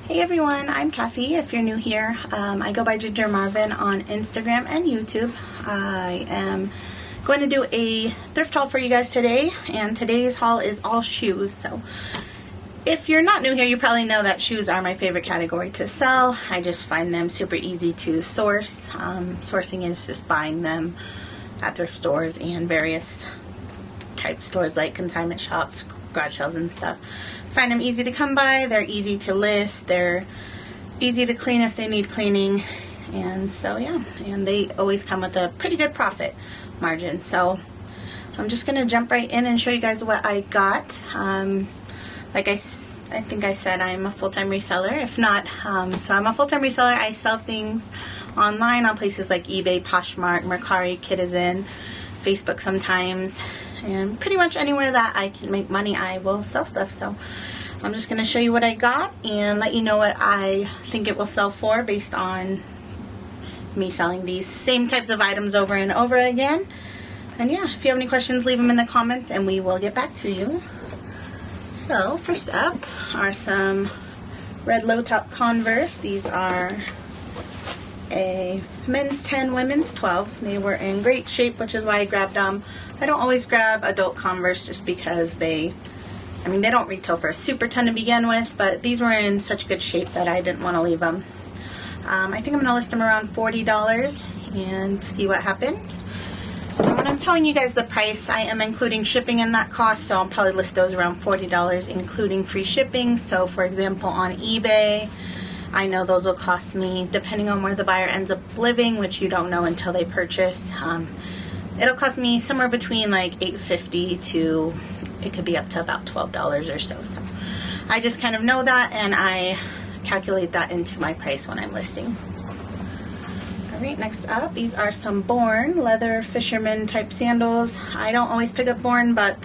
Hey everyone, I'm Kathy. If you're new here, I go by Ginger Marvin on Instagram and YouTube. I am going to do a thrift haul for you guys today, and today's haul is all shoes. So if you're not new here, you probably know that shoes are my favorite category to sell. I just find them super easy to source. Sourcing is just buying them at thrift stores and various type stores like consignment shops, garage sales and stuff. Find them easy to come by, they're easy to list, they're easy to clean if they need cleaning, and so yeah, and they always come with a pretty good profit margin. So I'm just gonna jump right in and show you guys what I got. Like I think I said, I'm a full-time reseller. If not, so I'm a full-time reseller. I sell things online on places like eBay, Poshmark, Mercari, Citizen, Facebook sometimes, and pretty much anywhere that I can make money I will sell stuff. So I'm just going to show you what I got and let you know what I think it will sell for based on me selling these same types of items over and over again. And yeah, if you have any questions, leave them in the comments and we will get back to you. So first up are some red Low Top Converse. These are a men's 10, women's 12. They were in great shape, which is why I grabbed them. I don't always grab adult Converse just because they don't retail for a super ton to begin with, but these were in such good shape that I didn't want to leave them. I think I'm going to list them around $40 and see what happens. And when I'm telling you guys the price, I am including shipping in that cost, so I'll probably list those around $40 including free shipping. So for example, on eBay, I know those will cost me, depending on where the buyer ends up living, which you don't know until they purchase, it'll cost me somewhere between like $8.50 to, it could be up to about $12 or so. So I just kind of know that and I calculate that into my price when I'm listing. Alright, next up, these are some Born leather fisherman type sandals. I don't always pick up Born, but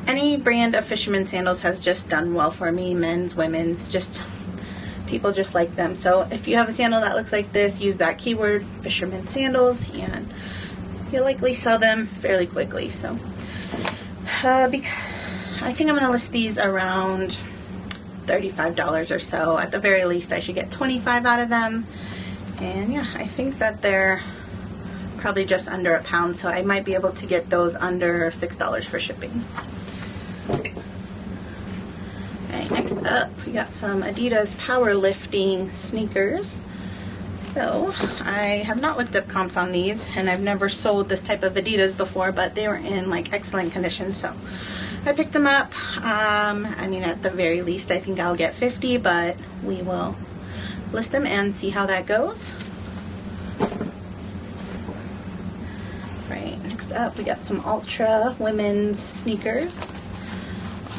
any brand of fisherman sandals has just done well for me. Men's, women's, just people just like them. So if you have a sandal that looks like this, use that keyword, fisherman sandals, and you'll likely sell them fairly quickly. So I think I'm going to list these around $35 or so. At the very least, I should get 25 out of them. And yeah, I think that they're probably just under a pound, so I might be able to get those under $6 for shipping. Alright, next up, we got some Adidas powerlifting sneakers. So, I have not looked up comps on these, and I've never sold this type of Adidas before, but they were in like excellent condition, so I picked them up. At the very least, I think I'll get 50, but we will list them and see how that goes. Right, next up, we got some Ultra women's sneakers.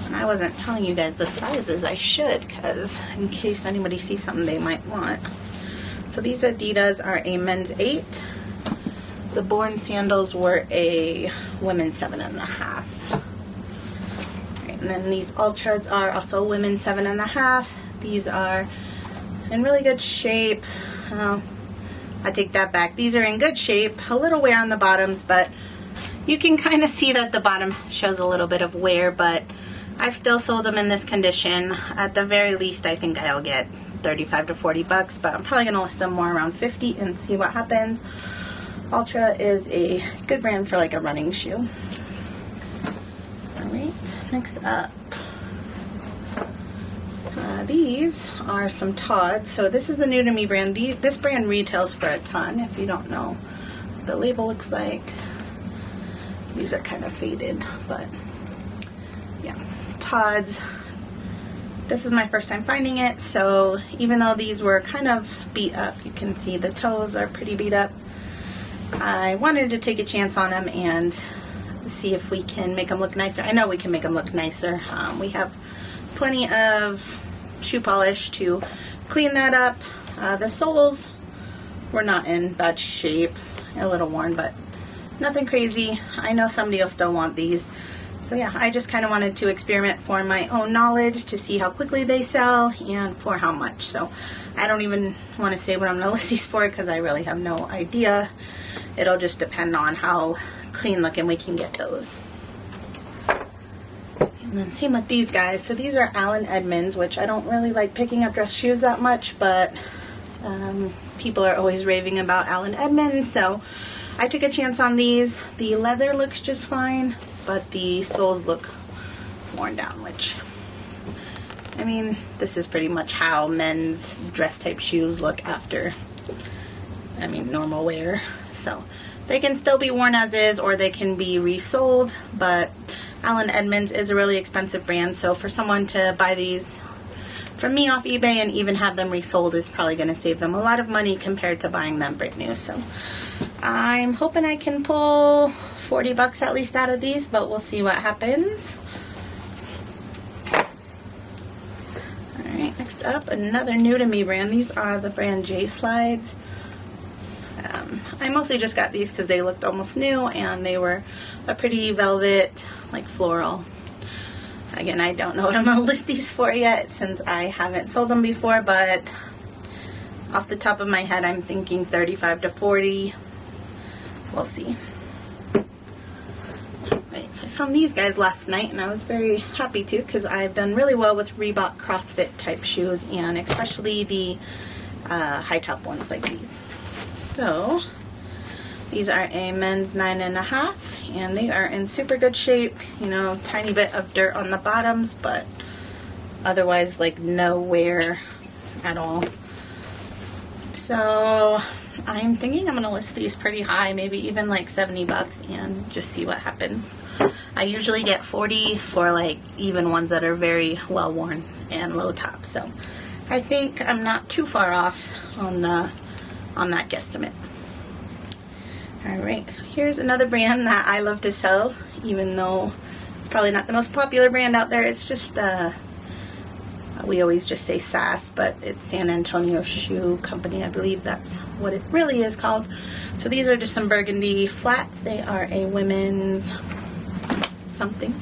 And I wasn't telling you guys the sizes. I should, because in case anybody sees something they might want. So these Adidas are a men's 8. The Born sandals were a women's 7.5. And then these Ultras are also women's 7.5. These are in really good shape. I take that back. These are in good shape. A little wear on the bottoms, but you can kind of see that the bottom shows a little bit of wear, but I've still sold them in this condition. At the very least, I think I'll get 35 to 40 bucks, but I'm probably going to list them more around 50 and see what happens. Ultra is a good brand for like a running shoe. Alright, next up. These are some Todds. So this is a new to me brand. This brand retails for a ton, if you don't know what the label looks like. These are kind of faded, but yeah, Todds. This is my first time finding it, so even though these were kind of beat up, you can see the toes are pretty beat up. I wanted to take a chance on them and see if we can make them look nicer. I know we can make them look nicer. We have plenty of shoe polish to clean that up. The soles were not in bad shape, a little worn, but nothing crazy. I know somebody will still want these. So yeah, I just kind of wanted to experiment for my own knowledge to see how quickly they sell and for how much. So I don't even want to say what I'm going to list these for because I really have no idea. It'll just depend on how clean looking we can get those. And then same with these guys. So these are Allen Edmonds, which I don't really like picking up dress shoes that much, but people are always raving about Allen Edmonds, so I took a chance on these. The leather looks just fine, but the soles look worn down, which, I mean, this is pretty much how men's dress type shoes look after, I mean, normal wear. So they can still be worn as is, or they can be resold, but Allen Edmonds is a really expensive brand, so for someone to buy these from me off eBay and even have them resold is probably going to save them a lot of money compared to buying them brand new. So I'm hoping I can pull 40 bucks at least out of these, but we'll see what happens. Alright, next up, another new to me brand. These are the brand J Slides. I mostly just got these because they looked almost new and they were a pretty velvet, like floral. Again, I don't know what I'm going to list these for yet since I haven't sold them before, but off the top of my head, I'm thinking 35 to 40. We'll see. Right, so I found these guys last night and I was very happy to because I've done really well with Reebok CrossFit type shoes, and especially the high top ones like these. So these are a men's 9.5, and they are in super good shape. You know, tiny bit of dirt on the bottoms, but otherwise like no wear at all. So I'm thinking I'm gonna list these pretty high, maybe even like 70 bucks, and just see what happens. I usually get 40 for like even ones that are very well worn and low top, so I think I'm not too far off on that guesstimate. Alright, so here's another brand that I love to sell, even though it's probably not the most popular brand out there. It's just, we always just say SAS, but it's San Antonio Shoe Company. I believe that's what it really is called. So these are just some Burgundy Flats. They are a women's something,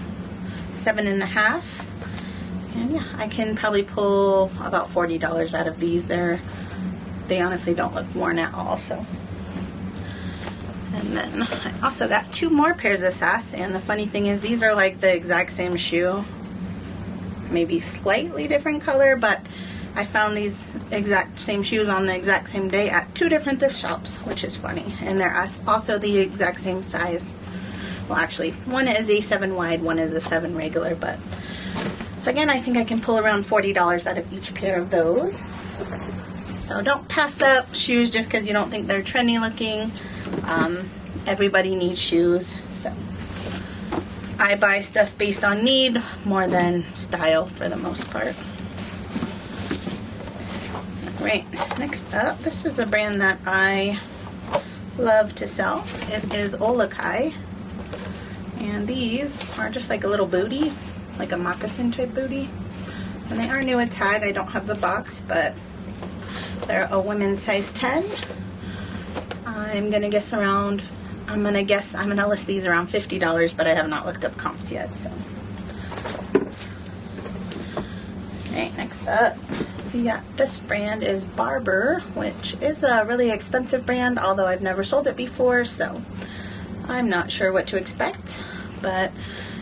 7.5. And yeah, I can probably pull about $40 out of these. They honestly don't look worn at all, so. And then I also got 2 more pairs of SAS, and the funny thing is these are like the exact same shoe, maybe slightly different color, but I found these exact same shoes on the exact same day at 2 different thrift shops, which is funny. And they're also the exact same size. Well, actually, one is a 7 wide, one is a 7 regular, but again, I think I can pull around $40 out of each pair of those. So don't pass up shoes just because you don't think they're trendy looking. Everybody needs shoes, so I buy stuff based on need more than style for the most part. Alright, next up, this is a brand that I love to sell. It is Olakai, and these are just like a little booty, like a moccasin type booty. And they are new at tag. I don't have the box, but they're a women's size 10. I'm gonna guess around, I'm gonna list these around $50, but I have not looked up comps yet, so. Okay, next up, we got this brand is Barber, which is a really expensive brand, although I've never sold it before, so I'm not sure what to expect, but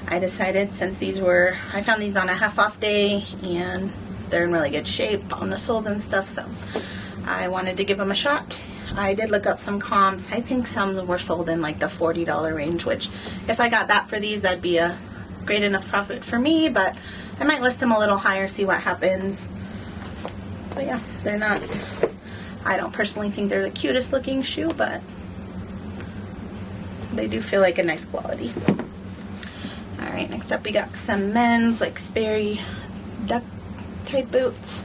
I decided since I found these on a half off day, and they're in really good shape on the soles and stuff, so I wanted to give them a shot. I did look up some comps. I think some were sold in like the $40 range, which if I got that for these, that'd be a great enough profit for me, but I might list them a little higher, see what happens. But yeah, they're not, I don't personally think they're the cutest looking shoe, but they do feel like a nice quality. Alright, next up we got some men's like Sperry duck type boots.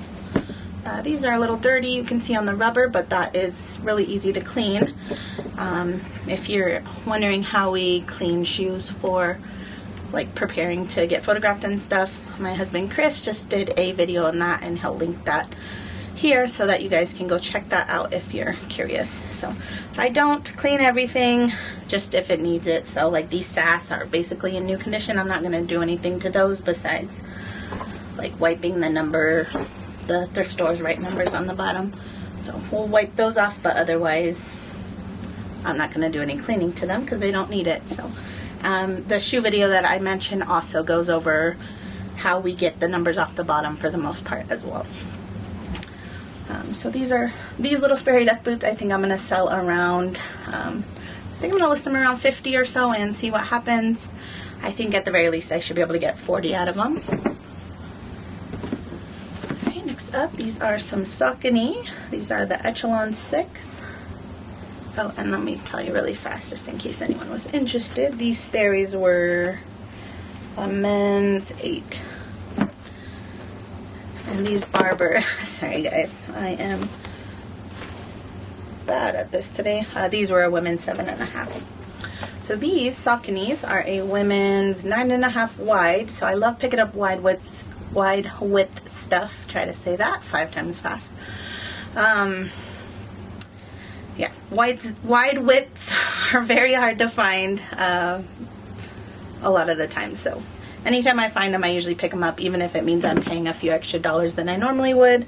These are a little dirty, you can see on the rubber, but that is really easy to clean. If you're wondering how we clean shoes for like preparing to get photographed and stuff, my husband Chris just did a video on that, and he'll link that here so that you guys can go check that out if you're curious. So I don't clean everything, just if it needs it. So like these SAS are basically in new condition. I'm not going to do anything to those besides like wiping the thrift stores write numbers on the bottom. So we'll wipe those off, but otherwise I'm not going to do any cleaning to them because they don't need it. So the shoe video that I mentioned also goes over how we get the numbers off the bottom for the most part as well. So these little Sperry duck boots, I think I'm going to sell around, I think I'm going to list them around 50 or so and see what happens. I think at the very least I should be able to get 40 out of them. Okay, next up, these are some Saucony. These are the Echelon 6. Oh, and let me tell you really fast, just in case anyone was interested, these Sperry's were a men's 8. And these Barber, sorry guys, I am bad at this today. These were a women's 7.5. So these Sauconys are a women's 9.5 wide. So I love picking up wide width stuff. Try to say that 5 times fast. Yeah, wide widths are very hard to find a lot of the time. So anytime I find them, I usually pick them up, even if it means I'm paying a few extra dollars than I normally would,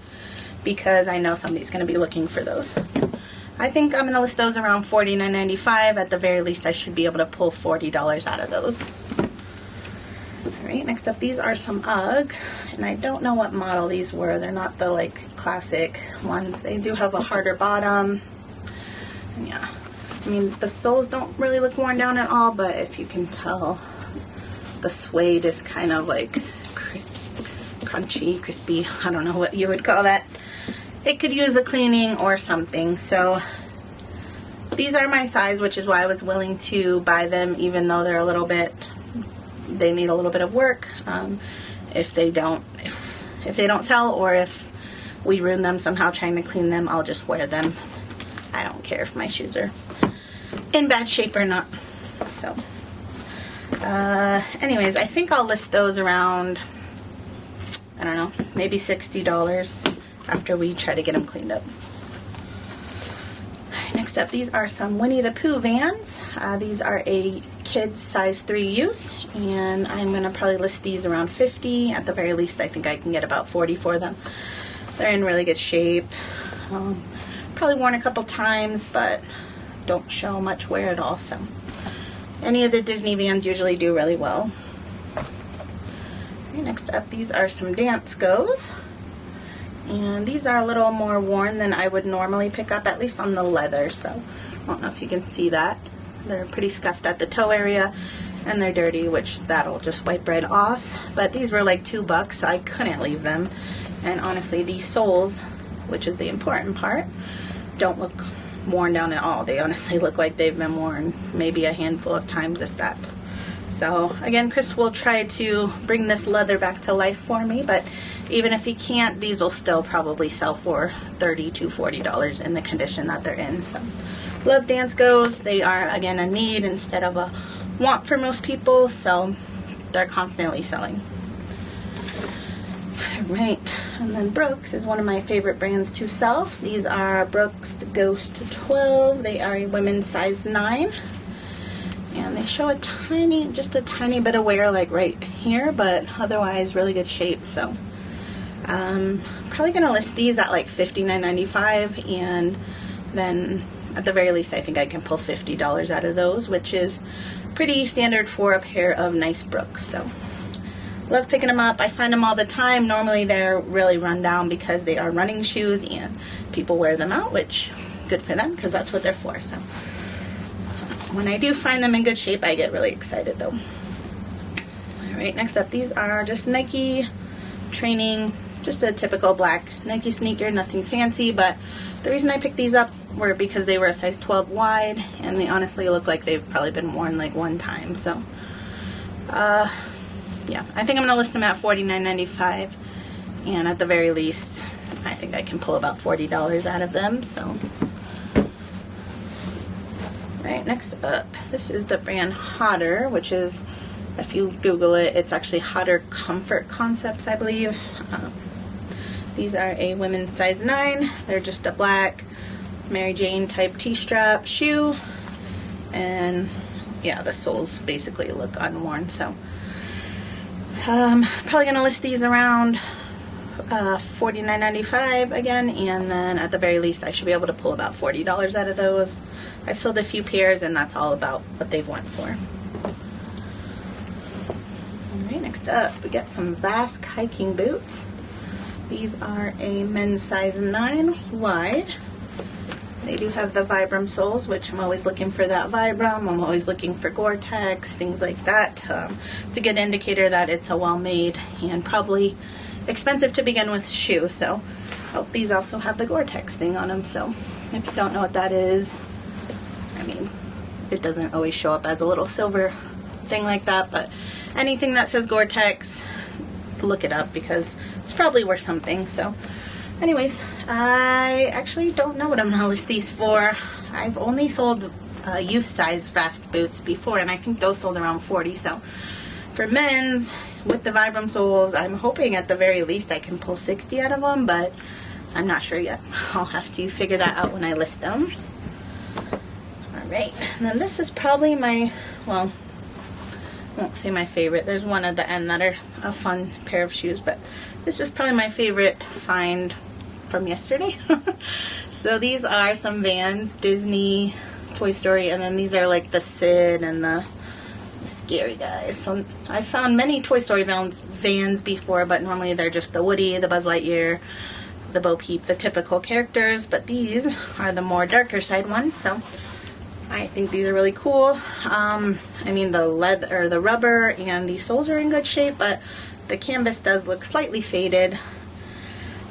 because I know somebody's going to be looking for those. I think I'm going to list those around $49.95. At the very least, I should be able to pull $40 out of those. Alright, next up, these are some UGG, and I don't know what model these were. They're not the like classic ones. They do have a harder bottom. And yeah, I mean, the soles don't really look worn down at all, but if you can tell, the suede is kind of like crunchy, crispy. I don't know what you would call that. It could use a cleaning or something. So these are my size, which is why I was willing to buy them, even though they're a little bit, they need a little bit of work. If they don't sell, or if we ruin them somehow trying to clean them, I'll just wear them. I don't care if my shoes are in bad shape or not. So anyways, I think I'll list those around, I don't know, maybe $60 after we try to get them cleaned up. Next up, these are some Winnie the Pooh Vans. These are a kid's size 3 youth, and I'm going to probably list these around 50. At the very least, I think I can get about 40 for them. They're in really good shape. Probably worn a couple times, but don't show much wear at all. So any of the Disney Vans usually do really well. Okay, next up, these are some Dance Goes. And these are a little more worn than I would normally pick up, at least on the leather. So I don't know if you can see that. They're pretty scuffed at the toe area, and they're dirty, which that'll just wipe right off. But these were like $2, so I couldn't leave them. And honestly, these soles, which is the important part, don't look worn down at all. They honestly look like they've been worn maybe a handful of times, if that. So again, Chris will try to bring this leather back to life for me, but even if he can't, these will still probably sell for $30 to $40 in the condition that they're in. So love Dance Goes. They are, again, a need instead of a want for most people, so they're constantly selling. Alright, and then Brooks is one of my favorite brands to sell. These are Brooks Ghost 12. They are a women's size 9. And they show just a tiny bit of wear like right here, but otherwise really good shape. So probably going to list these at like $59.95, and then at the very least I think I can pull $50 out of those, which is pretty standard for a pair of nice Brooks. So love picking them up. I find them all the time. Normally they're really run down because they are running shoes and people wear them out, which good for them because that's what they're for. So when I do find them in good shape, I get really excited though. Alright, next up, these are just Nike training, just a typical black Nike sneaker, nothing fancy, but the reason I picked these up were because they were a size 12 wide, and they honestly look like they've probably been worn like one time. So yeah, I think I'm going to list them at $49.95, and at the very least I think I can pull about $40 out of them. So right, next up, this is the brand Hotter, which is, if you Google it, it's actually Hotter Comfort Concepts, I believe. These are a women's size 9. They're just a black Mary Jane type T-strap shoe, and yeah, the soles basically look unworn. So probably gonna list these around $49.95 again, and then at the very least I should be able to pull about $40 out of those. I've sold a few pairs, and that's all about what they've went for. Alright, Next up, we got some Vasque hiking boots. These are a men's size 9 wide. They do have the Vibram soles, which I'm always looking for that Vibram. I'm always looking for Gore-Tex, things like that. It's a good indicator that it's a well-made and probably expensive to begin with shoe. So, oh, these also have the Gore-Tex thing on them. So, if you don't know what that is, I mean, it doesn't always show up as a little silver thing like that, but anything that says Gore-Tex, look it up because it's probably worth something. So anyways, I actually don't know what I'm gonna list these for. I've only sold youth size Vasque boots before, and I think those sold around 40. So for men's with the Vibram soles, I'm hoping at the very least I can pull 60 out of them, but I'm not sure yet. I'll have to figure that out when I list them. Alright, and then this is probably my, well, I won't say my favorite. There's one at the end that are a fun pair of shoes, but this is probably my favorite find from yesterday. So these are some Vans, Disney, Toy Story, and then these are like the Sid and the scary guys. So I found many Toy Story Vans before, but normally they're just the Woody, the Buzz Lightyear, the Bo Peep, the typical characters, but these are the more darker side ones. So I think these are really cool. I mean, the leather or the rubber and the soles are in good shape, but the canvas does look slightly faded.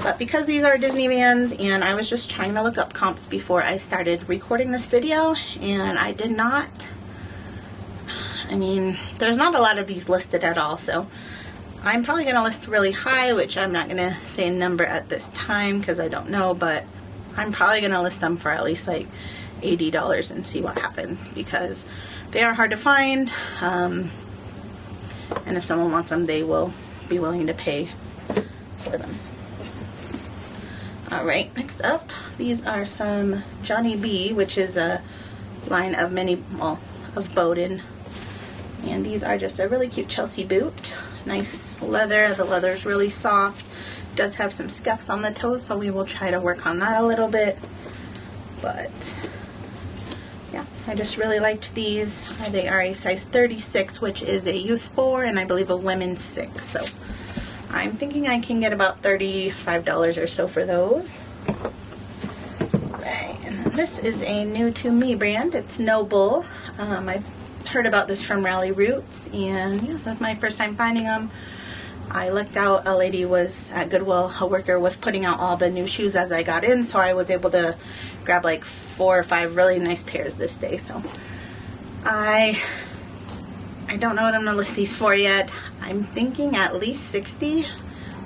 But because these are Disney Vans, and I was just trying to look up comps before I started recording this video, and I did not, I mean, there's not a lot of these listed at all, so I'm probably going to list really high, which I'm not going to say a number at this time because I don't know, but I'm probably going to list them for at least like $80 and see what happens, because they are hard to find, and if someone wants them, they will be willing to pay for them. Alright, next up, these are some Johnny B, which is a line of of Bowden, and these are just a really cute Chelsea boot. Nice leather. The leather is really soft. It does have some scuffs on the toes, so we will try to work on that a little bit, but yeah, I just really liked these. They are a size 36, which is a youth 4 and I believe a women's 6. So I'm thinking I can get about $35 or so for those. Right, and then this is a new to me brand. It's Noble. I've heard about this from Rally Roots, and yeah, that's my first time finding them. I looked out, a lady was at Goodwill, a worker was putting out all the new shoes as I got in, so I was able to grab like 4 or 5 really nice pairs this day. So I don't know what I'm going to list these for yet. I'm thinking at least 60,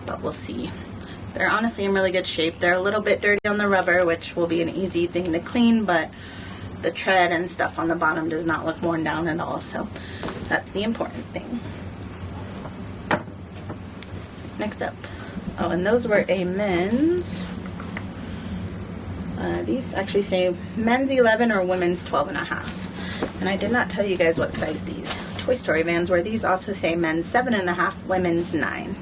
but we'll see. They're honestly in really good shape. They're a little bit dirty on the rubber, which will be an easy thing to clean, but the tread and stuff on the bottom does not look worn down at all, so that's the important thing. Next up, oh, and those were a men's. These actually say men's 11 or women's 12.5, and I did not tell you guys what size these Toy Story Vans were. These also say men's 7.5, women's 9.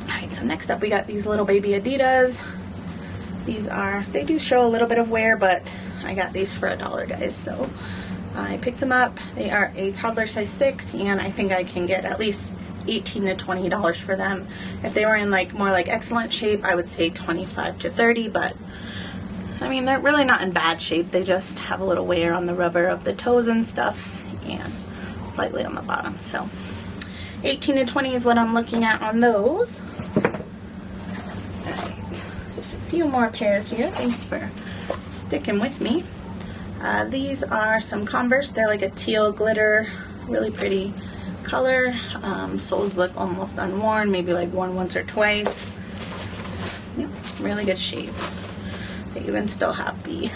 Alright, so next up we got these little baby Adidas. These are, they do show a little bit of wear, but I got these for $1, guys, so I picked them up. They are a toddler size 6, and I think I can get at least $18 to $20 for them. If they were in like more like excellent shape, I would say $25 to $30, but I mean, they're really not in bad shape. They just have a little wear on the rubber of the toes and stuff, and slightly on the bottom. So 18 to 20 is what I'm looking at on those. Alright, just a few more pairs here. Thanks for sticking with me. These are some Converse. They're like a teal glitter, really pretty color. Soles look almost unworn, maybe like worn once or twice. Yep, really good shape. They even still have the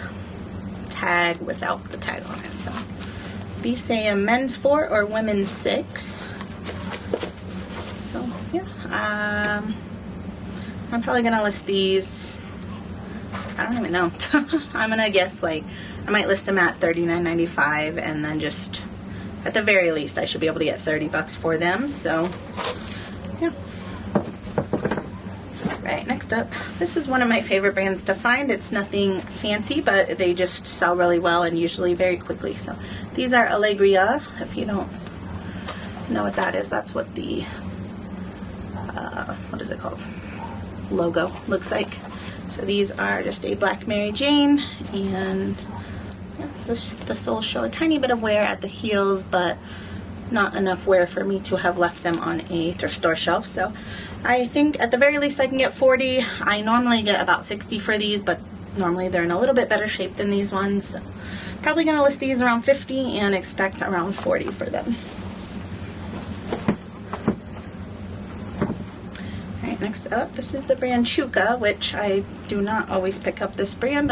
tag without the tag on it. So these say a men's 4 or women's 6. So yeah, I'm probably gonna list these. I don't even know. I'm gonna guess like I might list them at $39.95, and then just at the very least I should be able to get $30 for them. So yeah. Right, next up, this is one of my favorite brands to find. It's nothing fancy, but they just sell really well and usually very quickly. So these are Allegria. If you don't know what that is. That's what the, what is it called? Logo looks like. So these are just a black Mary Jane, and yeah, the soles show a tiny bit of wear at the heels, but not enough wear for me to have left them on a thrift store shelf. So I think at the very least I can get 40. I normally get about 60 for these, but normally they're in a little bit better shape than these ones. So probably gonna list these around 50 and expect around 40 for them. Alright, next up, this is the brand Chuka, which I do not always pick up this brand.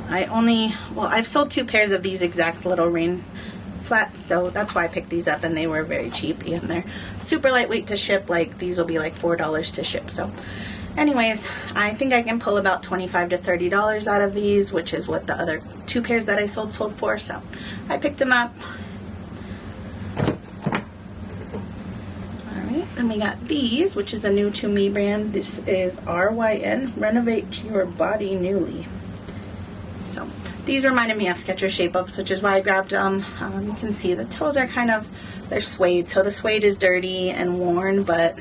I've sold 2 pairs of these exact little rain flats, so that's why I picked these up, and they were very cheap, and they're super lightweight to ship. Like, these will be like $4 to ship. So anyways, I think I can pull about $25 to $30 out of these, which is what the other 2 pairs that I sold for. So I picked them up. Alright, then we got these, which is a new to me brand. This is RYN, Renovate Your Body Newly. So these reminded me of Skechers Shape-Ups, which is why I grabbed them. You can see the toes are they're suede, so the suede is dirty and worn, but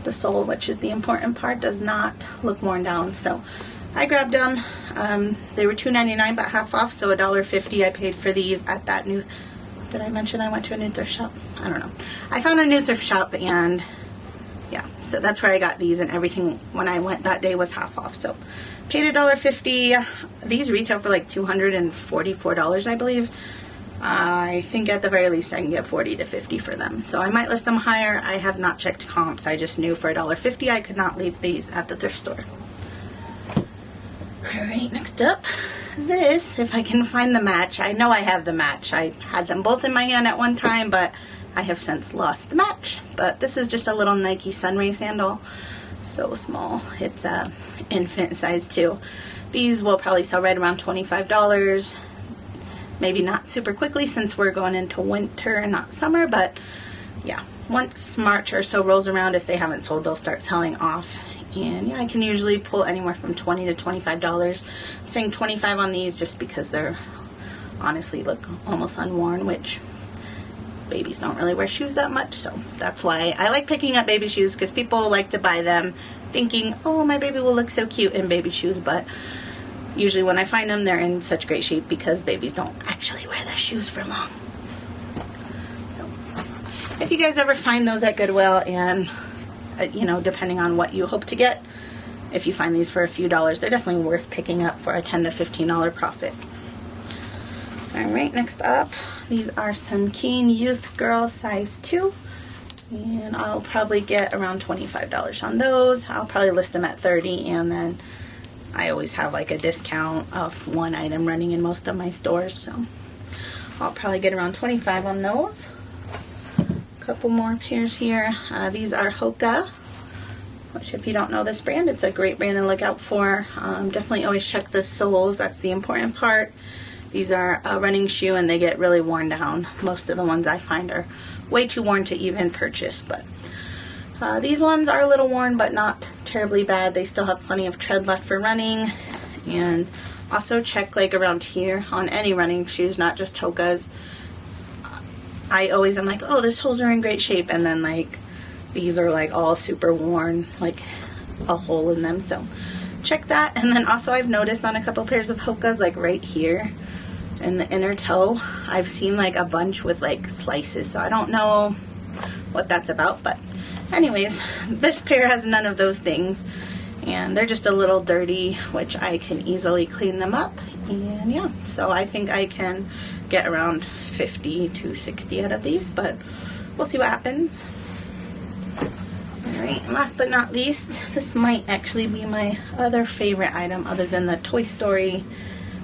the sole, which is the important part, does not look worn down. So I grabbed them. They were $2.99 but half off, so $1.50 I paid for these at that new, did I mention I went to a new thrift shop? I don't know. I found a new thrift shop, and yeah, so that's where I got these, and everything when I went that day was half off. So paid $1.50. These retail for like $244, I believe. I think at the very least I can get 40 to 50 for them. So I might list them higher. I have not checked comps. I just knew for $1.50 I could not leave these at the thrift store. Alright, next up, this, if I can find the match. I know I have the match. I had them both in my hand at one time, but I have since lost the match. But this is just a little Nike Sun Ray Sandal. So small. It's infant size too. These will probably sell right around $25. Maybe not super quickly since we're going into winter and not summer, but yeah, once March or so rolls around, if they haven't sold, they'll start selling off. And yeah, I can usually pull anywhere from $20 to $25. I'm saying 25 on these just because they're honestly look almost unworn, which babies don't really wear shoes that much, so that's why I like picking up baby shoes, because people like to buy them thinking, oh, my baby will look so cute in baby shoes, but usually when I find them, they're in such great shape because babies don't actually wear their shoes for long. So if you guys ever find those at Goodwill, and you know, depending on what you hope to get, if you find these for a few dollars, they're definitely worth picking up for a $10 to $15 profit. Alright, next up, these are some Keen Youth Girl size 2, and I'll probably get around $25 on those. I'll probably list them at $30, and then I always have like a discount of one item running in most of my stores, so I'll probably get around $25 on those. A couple more pairs here. These are Hoka, which, if you don't know this brand, it's a great brand to look out for. Definitely always check the soles. That's the important part. These are a running shoe, and they get really worn down. Most of the ones I find are way too worn to even purchase, but these ones are a little worn, but not terribly bad. They still have plenty of tread left for running. And also check like around here on any running shoes, not just Hoka's. I always am like, oh, the soles are in great shape, and then like these are like all super worn, like a hole in them. So check that. And then also I've noticed on a couple pairs of Hoka's, like right here in the inner toe, I've seen like a bunch with like slices, so I don't know what that's about. But anyways, this pair has none of those things, and they're just a little dirty, which I can easily clean them up. And yeah, so I think I can get around 50 to 60 out of these, but we'll see what happens. Alright, and last but not least, this might actually be my other favorite item other than the Toy Story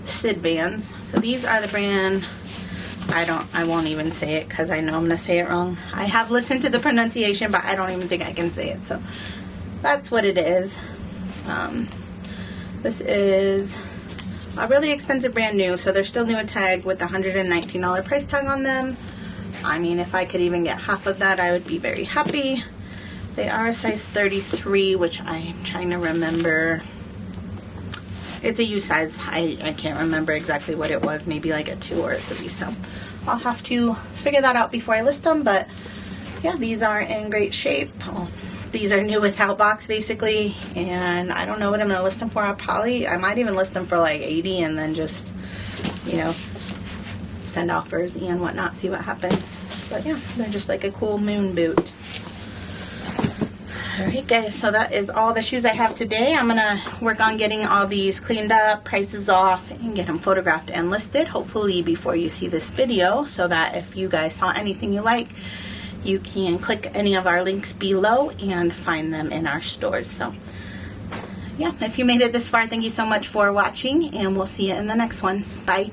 Sid Vans. So these are the brand, I won't even say it because I know I'm going to say it wrong. I have listened to the pronunciation, but I don't even think I can say it. So that's what it is. This is a really expensive brand new, so they're still new at tag with a $119 price tag on them. I mean, if I could even get half of that, I would be very happy. They are a size 33, which I'm trying to remember. It's a U size. I can't remember exactly what it was. Maybe like a 2 or a 3. So I'll have to figure that out before I list them, but yeah, these are in great shape. These are new without box basically, and I don't know what I'm gonna list them for. I might even list them for like 80 and then just, you know, send offers and whatnot, see what happens. But yeah, they're just like a cool moon boot. Alright guys, so that is all the shoes I have today. I'm gonna work on getting all these cleaned up, prices off, and get them photographed and listed, hopefully before you see this video, so that if you guys saw anything you like, you can click any of our links below and find them in our stores. So yeah, if you made it this far, thank you so much for watching, and we'll see you in the next one. Bye.